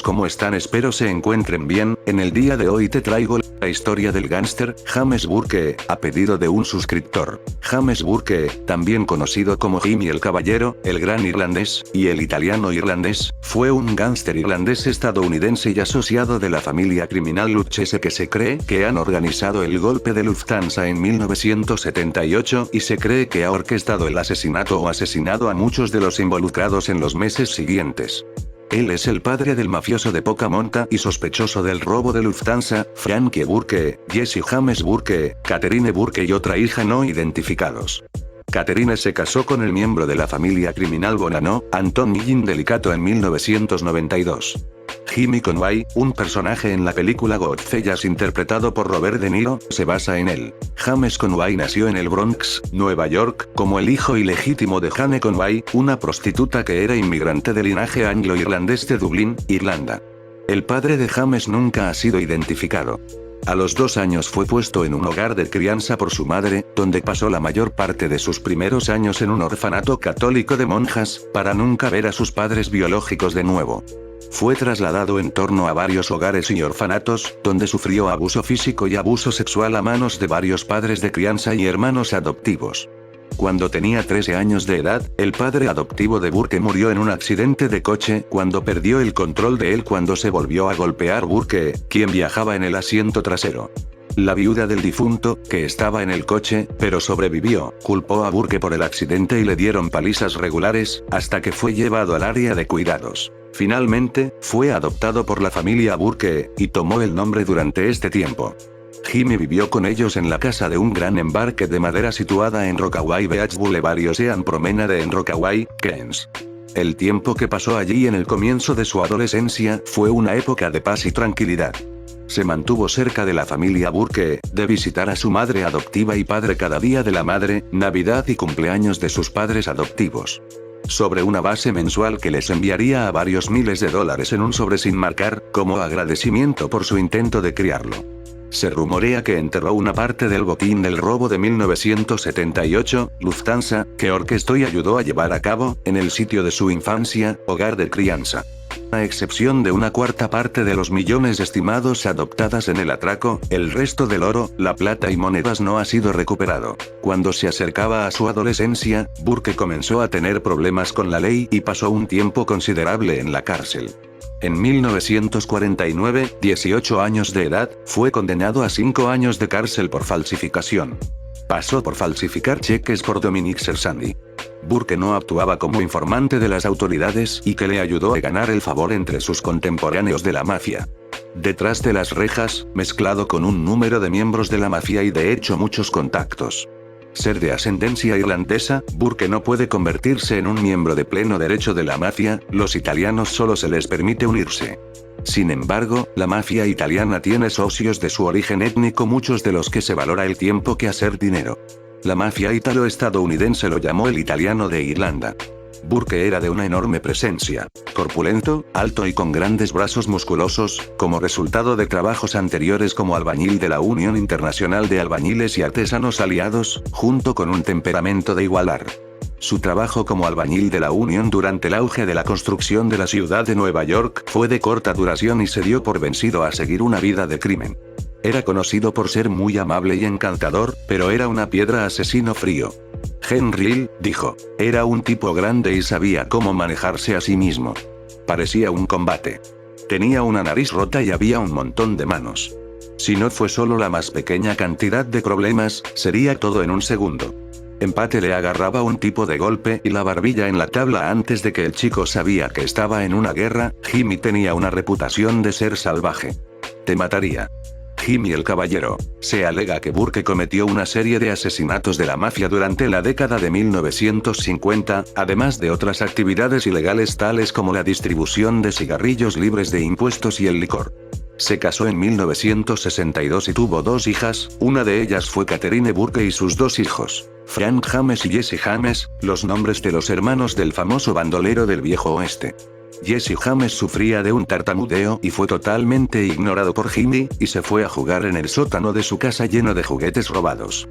¿Cómo están? Espero se encuentren bien. En el día de hoy te traigo la historia del gángster James Burke, a pedido de un suscriptor. James Burke, también conocido como Jimmy el Caballero, el Gran Irlandés, y el Italiano Irlandés, fue un gángster irlandés estadounidense y asociado de la familia criminal Lucchese que se cree que han organizado el golpe de Lufthansa en 1978 y se cree que ha orquestado el asesinato o asesinado a muchos de los involucrados en los meses siguientes. Él es el padre del mafioso de poca monta y sospechoso del robo de Lufthansa, Frankie Burke, Jesse James Burke, Catherine Burke y otra hija no identificados. Catherine se casó con el miembro de la familia criminal Bonanno, Anthony Indelicato en 1992. Jimmy Conway, un personaje en la película Goodfellas interpretado por Robert De Niro, se basa en él. James Conway nació en el Bronx, Nueva York, como el hijo ilegítimo de Jane Conway, una prostituta que era inmigrante de linaje anglo-irlandés de Dublín, Irlanda. El padre de James nunca ha sido identificado. A los 2 años fue puesto en un hogar de crianza por su madre, donde pasó la mayor parte de sus primeros años en un orfanato católico de monjas, para nunca ver a sus padres biológicos de nuevo. Fue trasladado en torno a varios hogares y orfanatos, donde sufrió abuso físico y abuso sexual a manos de varios padres de crianza y hermanos adoptivos. Cuando tenía 13 años de edad, el padre adoptivo de Burke murió en un accidente de coche cuando perdió el control de él cuando se volvió a golpear Burke, quien viajaba en el asiento trasero. La viuda del difunto, que estaba en el coche, pero sobrevivió, culpó a Burke por el accidente y le dieron palizas regulares, hasta que fue llevado al área de cuidados. Finalmente, fue adoptado por la familia Burke, y tomó el nombre durante este tiempo. Jimmy vivió con ellos en la casa de un gran embarque de madera situada en Rockaway Beach Boulevard y Ocean Promenade en Rockaway, Queens. El tiempo que pasó allí en el comienzo de su adolescencia fue una época de paz y tranquilidad. Se mantuvo cerca de la familia Burke, de visitar a su madre adoptiva y padre cada día de la madre, Navidad y cumpleaños de sus padres adoptivos. Sobre una base mensual que les enviaría a varios miles de dólares en un sobre sin marcar, como agradecimiento por su intento de criarlo. Se rumorea que enterró una parte del botín del robo de 1978, Lufthansa, que orquestó y ayudó a llevar a cabo, en el sitio de su infancia, hogar de crianza. A excepción de una cuarta parte de los millones estimados adoptadas en el atraco, el resto del oro, la plata y monedas no ha sido recuperado. Cuando se acercaba a su adolescencia, Burke comenzó a tener problemas con la ley y pasó un tiempo considerable en la cárcel. En 1949, 18 años de edad, fue condenado a 5 años de cárcel por falsificación. Pasó por falsificar cheques por Dominic Sersandi. Burke no actuaba como informante de las autoridades y que le ayudó a ganar el favor entre sus contemporáneos de la mafia. Detrás de las rejas, mezclado con un número de miembros de la mafia y de hecho muchos contactos. Ser de ascendencia irlandesa, Burke no puede convertirse en un miembro de pleno derecho de la mafia, los italianos solo se les permite unirse. Sin embargo, la mafia italiana tiene socios de su origen étnico, muchos de los que se valora el tiempo que hacer dinero. La mafia ítalo-estadounidense lo llamó el italiano de Irlanda. Burke era de una enorme presencia, corpulento, alto y con grandes brazos musculosos, como resultado de trabajos anteriores como albañil de la Unión Internacional de Albañiles y Artesanos Aliados, junto con un temperamento de igualar. Su trabajo como albañil de la Unión durante el auge de la construcción de la ciudad de Nueva York fue de corta duración y se dio por vencido a seguir una vida de crimen. Era conocido por ser muy amable y encantador, pero era una piedra asesino frío. Henry Hill dijo, era un tipo grande y sabía cómo manejarse a sí mismo. Parecía un combate. Tenía una nariz rota y había un montón de manos. Si no fue solo la más pequeña cantidad de problemas, sería todo en un segundo. Empate le agarraba un tipo de golpe y la barbilla en la tabla antes de que el chico sabía que estaba en una guerra. Jimmy tenía una reputación de ser salvaje. Te mataría. Jimmy el Caballero. Se alega que Burke cometió una serie de asesinatos de la mafia durante la década de 1950, además de otras actividades ilegales tales como la distribución de cigarrillos libres de impuestos y el licor. Se casó en 1962 y tuvo 2 hijas, una de ellas fue Catherine Burke y sus 2 hijos, Frank James y Jesse James, los nombres de los hermanos del famoso bandolero del viejo oeste. Jesse James sufría de un tartamudeo y fue totalmente ignorado por Jimmy, y se fue a jugar en el sótano de su casa lleno de juguetes robados.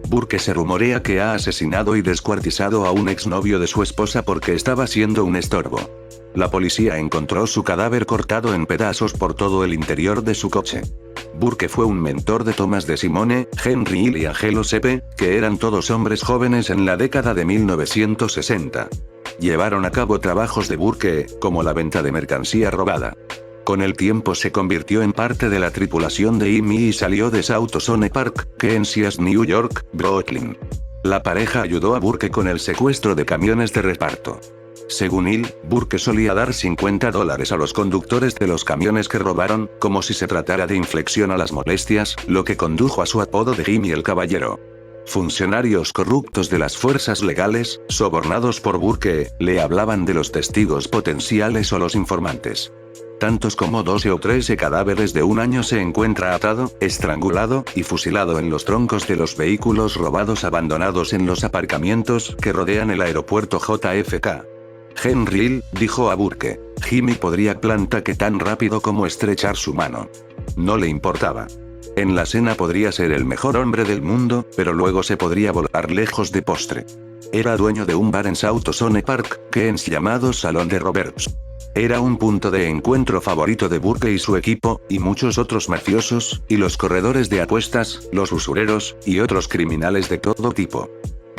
Burke se rumorea que ha asesinado y descuartizado a un exnovio de su esposa porque estaba siendo un estorbo. La policía encontró su cadáver cortado en pedazos por todo el interior de su coche. Burke fue un mentor de Thomas de Simone, Henry Hill y Angelo Sepe, que eran todos hombres jóvenes en la década de 1960. Llevaron a cabo trabajos de Burke, como la venta de mercancía robada. Con el tiempo se convirtió en parte de la tripulación de IMI y salió de South Ozone Park, Kansas, New York, Brooklyn. La pareja ayudó a Burke con el secuestro de camiones de reparto. Según Hill, Burke solía dar $50 a los conductores de los camiones que robaron, como si se tratara de inflexión a las molestias, lo que condujo a su apodo de Jimmy el Caballero. Funcionarios corruptos de las fuerzas legales, sobornados por Burke, le hablaban de los testigos potenciales o los informantes. Tantos como 12 o 13 cadáveres de un año se encuentra atado, estrangulado y fusilado en los troncos de los vehículos robados abandonados en los aparcamientos que rodean el aeropuerto JFK. Henry Hill dijo a Burke: Jimmy podría plantar que tan rápido como estrechar su mano. No le importaba. En la cena podría ser el mejor hombre del mundo, pero luego se podría volar lejos de postre. Era dueño de un bar en South Ozone Park, Kansas llamado Salón de Roberts. Era un punto de encuentro favorito de Burke y su equipo, y muchos otros mafiosos, y los corredores de apuestas, los usureros, y otros criminales de todo tipo.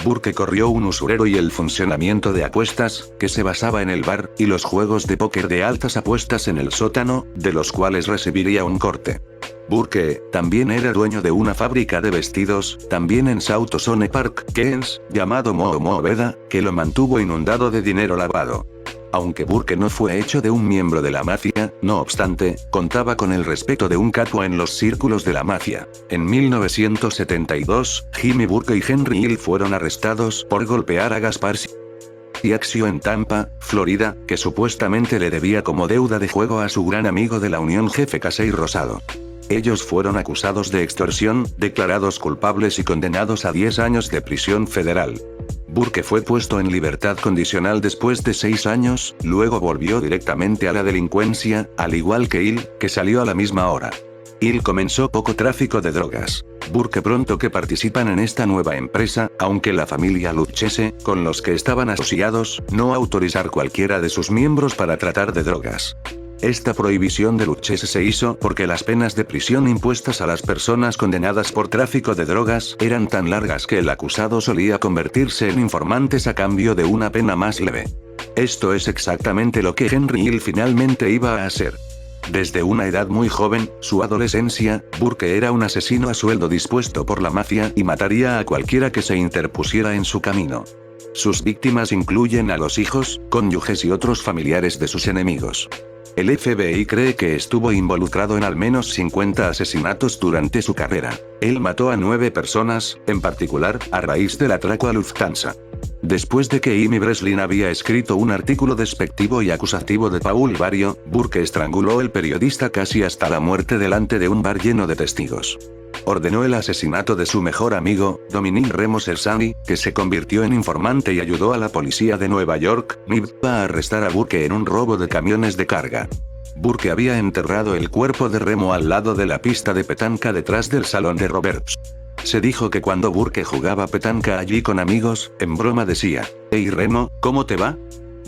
Burke corrió un usurero y el funcionamiento de apuestas, que se basaba en el bar, y los juegos de póker de altas apuestas en el sótano, de los cuales recibiría un corte. Burke también era dueño de una fábrica de vestidos, también en South Ozone Park, Kansas, llamado Mo'Veda, que lo mantuvo inundado de dinero lavado. Aunque Burke no fue hecho de un miembro de la mafia, no obstante, contaba con el respeto de un capo en los círculos de la mafia. En 1972, Jimmy Burke y Henry Hill fueron arrestados por golpear a Gaspar Siaxio en Tampa, Florida, que supuestamente le debía como deuda de juego a su gran amigo de la Unión Jefe Casey Rosado. Ellos fueron acusados de extorsión, declarados culpables y condenados a 10 años de prisión federal. Burke fue puesto en libertad condicional después de 6 años, luego volvió directamente a la delincuencia, al igual que Hill, que salió a la misma hora. Hill comenzó poco tráfico de drogas. Burke pronto que participan en esta nueva empresa, aunque la familia Lucchese, con los que estaban asociados, no autorizar cualquiera de sus miembros para tratar de drogas. Esta prohibición de Lucchese se hizo porque las penas de prisión impuestas a las personas condenadas por tráfico de drogas eran tan largas que el acusado solía convertirse en informantes a cambio de una pena más leve. Esto es exactamente lo que Henry Hill finalmente iba a hacer. Desde una edad muy joven, su adolescencia, Burke era un asesino a sueldo dispuesto por la mafia y mataría a cualquiera que se interpusiera en su camino. Sus víctimas incluyen a los hijos, cónyuges y otros familiares de sus enemigos. El FBI cree que estuvo involucrado en al menos 50 asesinatos durante su carrera. Él mató a 9 personas, en particular, a raíz del atraco a Lufthansa. Después de que Amy Breslin había escrito un artículo despectivo y acusativo de Paul Vario, Burke estranguló al periodista casi hasta la muerte delante de un bar lleno de testigos. Ordenó el asesinato de su mejor amigo, Dominic Remos Ersani, que se convirtió en informante y ayudó a la policía de Nueva York, NYPD, a arrestar a Burke en un robo de camiones de carga. Burke había enterrado el cuerpo de Remo al lado de la pista de petanca detrás del salón de Roberts. Se dijo que cuando Burke jugaba petanca allí con amigos, en broma decía: «Hey Remo, ¿cómo te va?».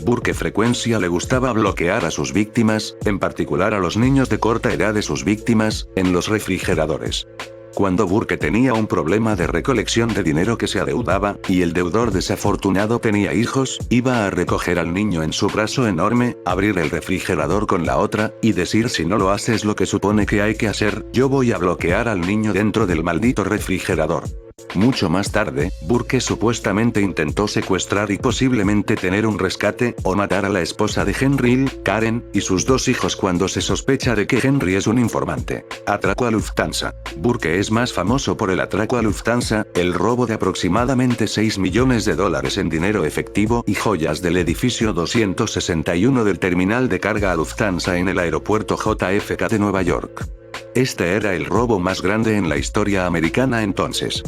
Burke frecuencia le gustaba bloquear a sus víctimas, en particular a los niños de corta edad de sus víctimas, en los refrigeradores. Cuando Burke tenía un problema de recolección de dinero que se adeudaba, y el deudor desafortunado tenía hijos, iba a recoger al niño en su brazo enorme, abrir el refrigerador con la otra, y decir: «Si no lo haces lo que supone que hay que hacer, yo voy a bloquear al niño dentro del maldito refrigerador». Mucho más tarde, Burke supuestamente intentó secuestrar y posiblemente tener un rescate, o matar a la esposa de Henry Hill, Karen, y sus 2 hijos cuando se sospecha de que Henry es un informante. Atraco a Lufthansa. Burke es más famoso por el atraco a Lufthansa, el robo de aproximadamente $6 millones en dinero efectivo y joyas del edificio 261 del terminal de carga a Lufthansa en el aeropuerto JFK de Nueva York. Este era el robo más grande en la historia americana entonces.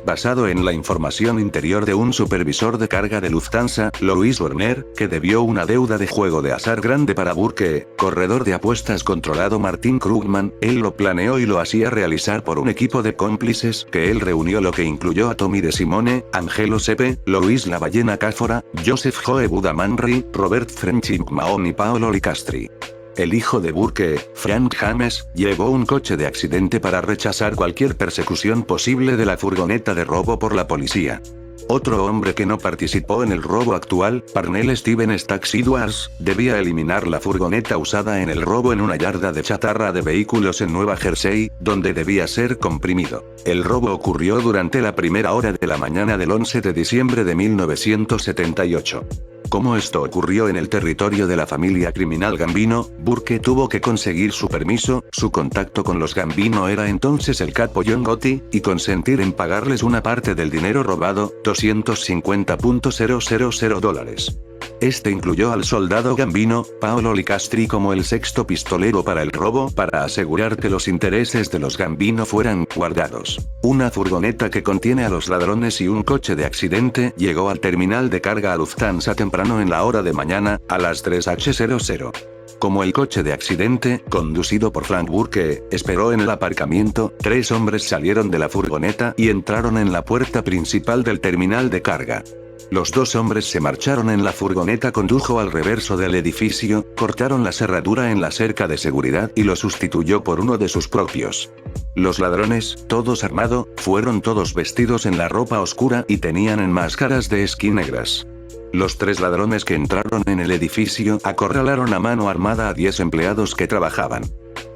basado en la información interior de un supervisor de carga de Lufthansa, Louis Werner, que debió una deuda de juego de azar grande para Burke, corredor de apuestas controlado Martin Krugman, él lo planeó y lo hacía realizar por un equipo de cómplices que él reunió, lo que incluyó a Tommy De Simone, Angelo Sepe, Louis La Ballena Cáfora, Joseph Joe Buda Manri, Robert Friendship Mahon y Paolo Licastri. El hijo de Burke, Frank James, llevó un coche de accidente para rechazar cualquier persecución posible de la furgoneta de robo por la policía. Otro hombre que no participó en el robo actual, Parnell Steven Stacks Edwards, debía eliminar la furgoneta usada en el robo en una yarda de chatarra de vehículos en Nueva Jersey, donde debía ser comprimido. El robo ocurrió durante la primera hora de la mañana del 11 de diciembre de 1978. Como esto ocurrió en el territorio de la familia criminal Gambino, Burke tuvo que conseguir su permiso, su contacto con los Gambino era entonces el capo John Gotti, y consentir en pagarles una parte del dinero robado, $250,000. Este incluyó al soldado Gambino, Paolo Licastri, como el sexto pistolero para el robo, para asegurar que los intereses de los Gambino fueran guardados. Una furgoneta que contiene a los ladrones y un coche de accidente llegó al terminal de carga a Lufthansa temprano en la hora de mañana, a las 3:00. Como el coche de accidente, conducido por Frank Burke, esperó en el aparcamiento, 3 hombres salieron de la furgoneta y entraron en la puerta principal del terminal de carga. Los 2 hombres se marcharon en la furgoneta, condujo al reverso del edificio, cortaron la cerradura en la cerca de seguridad y lo sustituyó por uno de sus propios. Los ladrones, todos armados, fueron todos vestidos en la ropa oscura y tenían máscaras de esquí negras. Los 3 ladrones que entraron en el edificio acorralaron a mano armada a 10 empleados que trabajaban.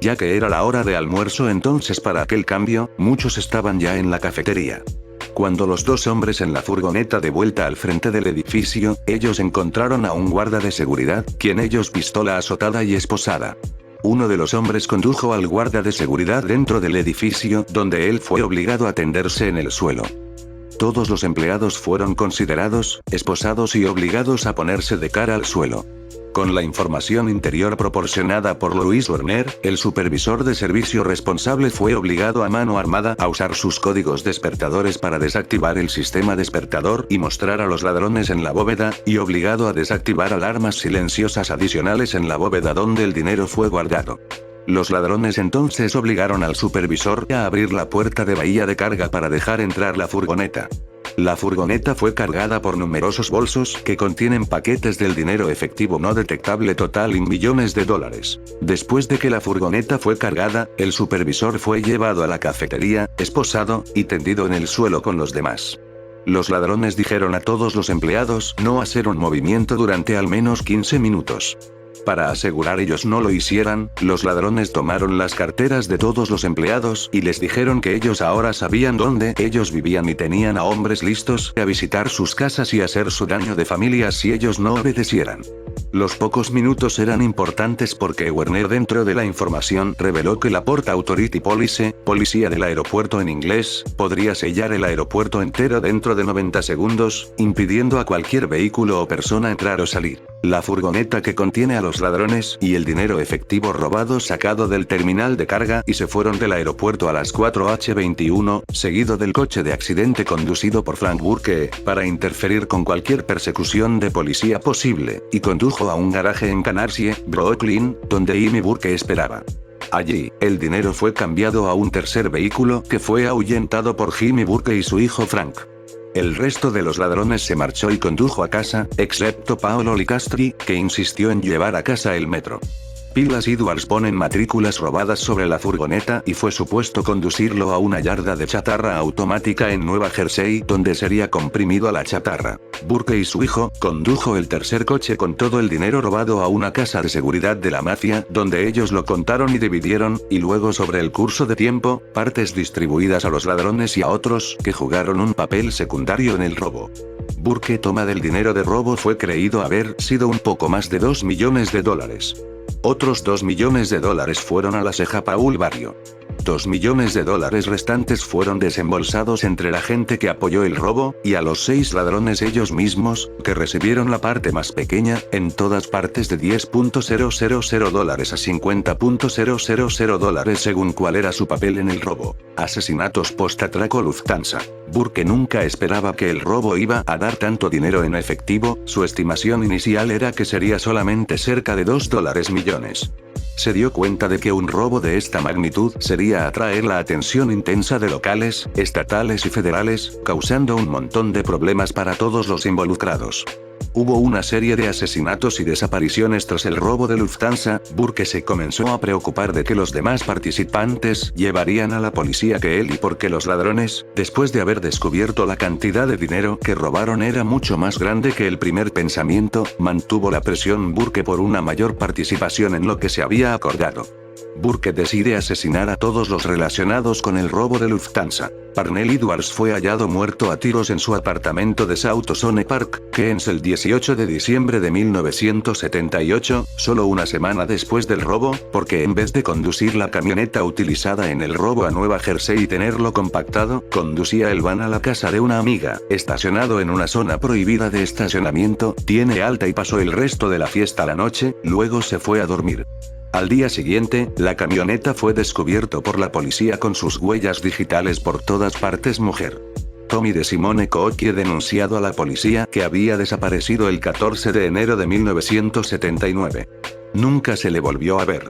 Ya que era la hora de almuerzo entonces para aquel cambio, muchos estaban ya en la cafetería. Cuando los 2 hombres en la furgoneta de vuelta al frente del edificio, ellos encontraron a un guarda de seguridad, quien ellos pistola azotada y esposada. Uno de los hombres condujo al guarda de seguridad dentro del edificio, donde él fue obligado a tenderse en el suelo. Todos los empleados fueron considerados, esposados y obligados a ponerse de cara al suelo. Con la información interior proporcionada por Louis Werner, el supervisor de servicio responsable fue obligado a mano armada a usar sus códigos despertadores para desactivar el sistema despertador y mostrar a los ladrones en la bóveda, y obligado a desactivar alarmas silenciosas adicionales en la bóveda donde el dinero fue guardado. Los ladrones entonces obligaron al supervisor a abrir la puerta de bahía de carga para dejar entrar la furgoneta. La furgoneta fue cargada por numerosos bolsos que contienen paquetes del dinero efectivo no detectable total en millones de dólares. Después de que la furgoneta fue cargada, el supervisor fue llevado a la cafetería, esposado, y tendido en el suelo con los demás. Los ladrones dijeron a todos los empleados no hacer un movimiento durante al menos 15 minutos. Para asegurar ellos no lo hicieran, los ladrones tomaron las carteras de todos los empleados y les dijeron que ellos ahora sabían dónde ellos vivían y tenían a hombres listos a visitar sus casas y hacer su daño de familia si ellos no obedecieran. Los pocos minutos eran importantes porque Werner, dentro de la información, reveló que la Port Authority Police, policía del aeropuerto en inglés, podría sellar el aeropuerto entero dentro de 90 segundos, impidiendo a cualquier vehículo o persona entrar o salir. La furgoneta que contiene a los ladrones y el dinero efectivo robado sacado del terminal de carga y se fueron del aeropuerto a las 4:21, seguido del coche de accidente conducido por Frank Burke, para interferir con cualquier persecución de policía posible, y condujo a un garaje en Canarsie, Brooklyn, donde Amy Burke esperaba. Allí, el dinero fue cambiado a un tercer vehículo que fue ahuyentado por Jimmy Burke y su hijo Frank. El resto de los ladrones se marchó y condujo a casa, excepto Paolo Licastri, que insistió en llevar a casa el metro. Pilas Edwards ponen matrículas robadas sobre la furgoneta y fue supuesto conducirlo a una yarda de chatarra automática en Nueva Jersey donde sería comprimido a la chatarra. Burke y su hijo condujo el tercer coche con todo el dinero robado a una casa de seguridad de la mafia donde ellos lo contaron y dividieron, y luego sobre el curso de tiempo, partes distribuidas a los ladrones y a otros que jugaron un papel secundario en el robo. Burke toma del dinero de robo fue creído haber sido un poco más de $2 millones. Otros $2 millones fueron a la ceja Paul Barrio. $2 millones restantes fueron desembolsados entre la gente que apoyó el robo, y a los 6 ladrones ellos mismos, que recibieron la parte más pequeña, en todas partes de $10.000 a $50.000 según cuál era su papel en el robo. Asesinatos post-atraco Lufthansa. Burke nunca esperaba que el robo iba a dar tanto dinero en efectivo, su estimación inicial era que sería solamente cerca de $2 millones. Se dio cuenta de que un robo de esta magnitud sería atraer la atención intensa de locales, estatales y federales, causando un montón de problemas para todos los involucrados. Hubo una serie de asesinatos y desapariciones tras el robo de Lufthansa. Burke se comenzó a preocupar de que los demás participantes llevarían a la policía que él y porque los ladrones, después de haber descubierto la cantidad de dinero que robaron era mucho más grande que el primer pensamiento, mantuvo la presión Burke por una mayor participación en lo que se había acordado. Burke decide asesinar a todos los relacionados con el robo de Lufthansa. Parnell Edwards fue hallado muerto a tiros en su apartamento de South Ozone Park, Queens el 18 de diciembre de 1978, solo una semana después del robo, porque en vez de conducir la camioneta utilizada en el robo a Nueva Jersey y tenerlo compactado, conducía el van a la casa de una amiga, estacionado en una zona prohibida de estacionamiento, tiene alta y pasó el resto de la fiesta a la noche, luego se fue a dormir. Al día siguiente, la camioneta fue descubierto por la policía con sus huellas digitales por todas partes. Mujer. Tommy DeSimone Cookie denunciado a la policía que había desaparecido el 14 de enero de 1979. Nunca se le volvió a ver.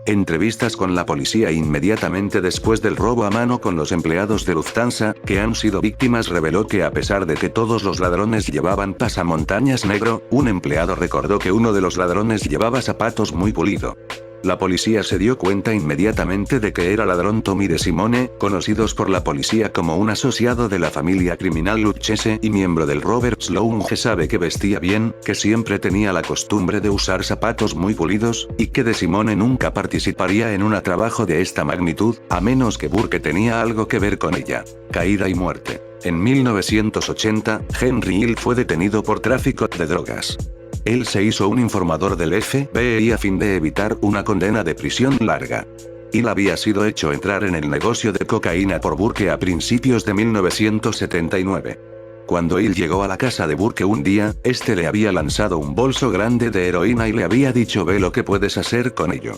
Entrevistas con la policía inmediatamente después del robo a mano con los empleados de Lufthansa, que han sido víctimas, reveló que a pesar de que todos los ladrones llevaban pasamontañas negro, un empleado recordó que uno de los ladrones llevaba zapatos muy pulido. La policía se dio cuenta inmediatamente de que era ladrón Tommy DeSimone, conocidos por la policía como un asociado de la familia criminal Lucchese y miembro del Robert Sloan. Sabe que vestía bien, que siempre tenía la costumbre de usar zapatos muy pulidos, y que DeSimone nunca participaría en un trabajo de esta magnitud, a menos que Burke tenía algo que ver con ella. Caída y muerte. En 1980, Henry Hill fue detenido por tráfico de drogas. Él se hizo un informador del FBI a fin de evitar una condena de prisión larga. Hill había sido hecho entrar en el negocio de cocaína por Burke a principios de 1979. Cuando Hill llegó a la casa de Burke un día, este le había lanzado un bolso grande de heroína y le había dicho: ve lo que puedes hacer con ello.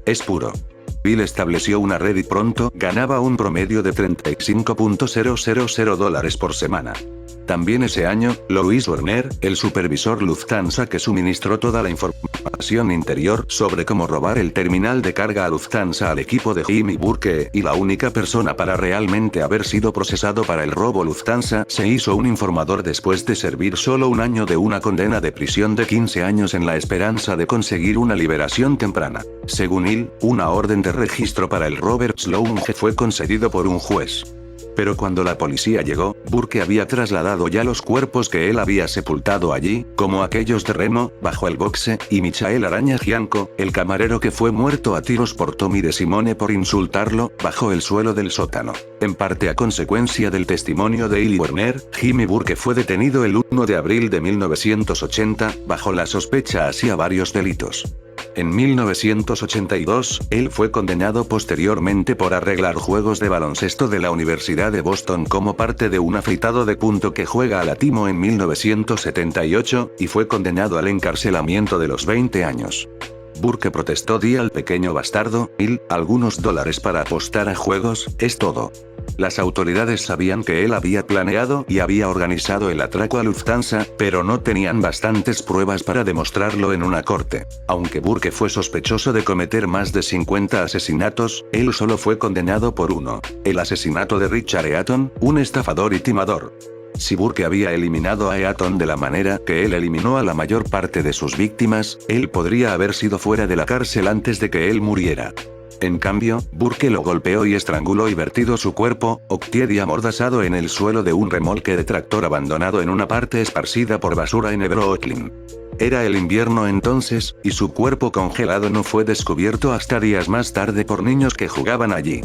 Es puro. Hill estableció una red y pronto ganaba un promedio de $35.000 por semana. También ese año, Louis Werner, el supervisor Lufthansa que suministró toda la información interior sobre cómo robar el terminal de carga a Lufthansa al equipo de Jimmy Burke, y la única persona para realmente haber sido procesado para el robo Lufthansa, se hizo un informador después de servir solo un año de una condena de prisión de 15 años en la esperanza de conseguir una liberación temprana. Según Hill, una orden de registro para el Robert Sloan fue concedido por un juez. Pero cuando la policía llegó, Burke había trasladado ya los cuerpos que él había sepultado allí, como aquellos de Reno, bajo el boxe, y Michael Araña Gianco, el camarero que fue muerto a tiros por Tommy DeSimone por insultarlo, bajo el suelo del sótano. En parte a consecuencia del testimonio de Hill y Werner, Jimmy Burke fue detenido el 1 de abril de 1980, bajo la sospecha hacia varios delitos. En 1982, él fue condenado posteriormente por arreglar juegos de baloncesto de la Universidad de Boston como parte de un afeitado de punto que juega a la Timo en 1978, y fue condenado al encarcelamiento de los 20 años. Burke protestó: di al pequeño bastardo, Hill, algunos dólares para apostar a juegos, es todo. Las autoridades sabían que él había planeado y había organizado el atraco a Lufthansa, pero no tenían bastantes pruebas para demostrarlo en una corte. Aunque Burke fue sospechoso de cometer más de 50 asesinatos, él solo fue condenado por uno: el asesinato de Richard Eaton, un estafador y timador. Si Burke había eliminado a Eaton de la manera que él eliminó a la mayor parte de sus víctimas, él podría haber sido fuera de la cárcel antes de que él muriera. En cambio, Burke lo golpeó y estranguló y vertido su cuerpo, octied y amordazado en el suelo de un remolque de tractor abandonado en una parte esparcida por basura en Brooklyn. Era el invierno entonces, y su cuerpo congelado no fue descubierto hasta días más tarde por niños que jugaban allí.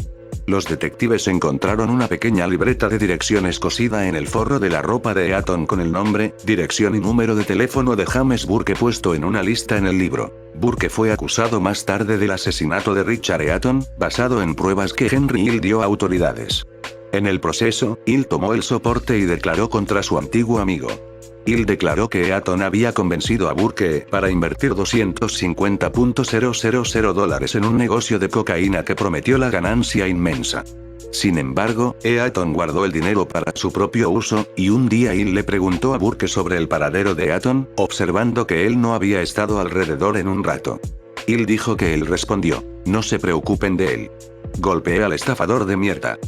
Los detectives encontraron una pequeña libreta de direcciones cosida en el forro de la ropa de Eaton con el nombre, dirección y número de teléfono de James Burke puesto en una lista en el libro. Burke fue acusado más tarde del asesinato de Richard Eaton, basado en pruebas que Henry Hill dio a autoridades. En el proceso, Hill tomó el soporte y declaró contra su antiguo amigo. Hill declaró que Eaton había convencido a Burke para invertir $250,000 en un negocio de cocaína que prometió la ganancia inmensa. Sin embargo, Eaton guardó el dinero para su propio uso, y un día Hill le preguntó a Burke sobre el paradero de Eaton, observando que él no había estado alrededor en un rato. Hill dijo que él respondió: "No se preocupen de él. Golpeé al estafador de mierda".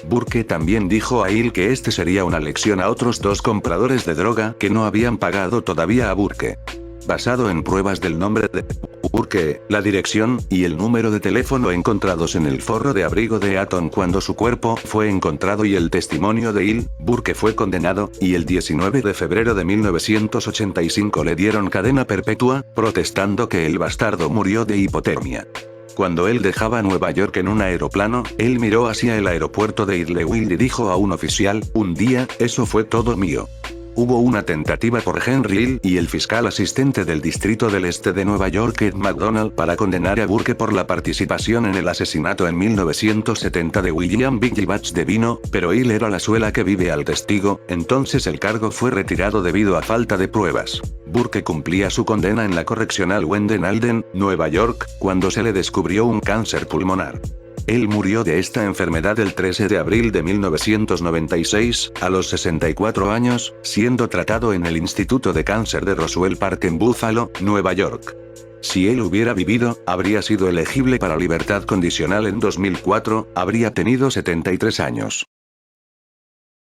Burke también dijo a Hill que este sería una lección a otros dos compradores de droga que no habían pagado todavía a Burke. Basado en pruebas del nombre de Burke, la dirección, y el número de teléfono encontrados en el forro de abrigo de Eaton cuando su cuerpo fue encontrado y el testimonio de Hill, Burke fue condenado, y el 19 de febrero de 1985 le dieron cadena perpetua, protestando que el bastardo murió de hipotermia. Cuando él dejaba Nueva York en un aeroplano, él miró hacia el aeropuerto de Idlewild y dijo a un oficial: "Un día, eso fue todo mío". Hubo una tentativa por Henry Hill y el fiscal asistente del Distrito del Este de Nueva York Ed McDonald para condenar a Burke por la participación en el asesinato en 1970 de William Biggie Batch de Vino, pero Hill era la suela que vive al testigo, entonces el cargo fue retirado debido a falta de pruebas. Burke cumplía su condena en la correccional Wenden Alden, Nueva York, cuando se le descubrió un cáncer pulmonar. Él murió de esta enfermedad el 13 de abril de 1996, a los 64 años, siendo tratado en el Instituto de Cáncer de Roswell Park en Buffalo, Nueva York. Si él hubiera vivido, habría sido elegible para libertad condicional en 2004, habría tenido 73 años.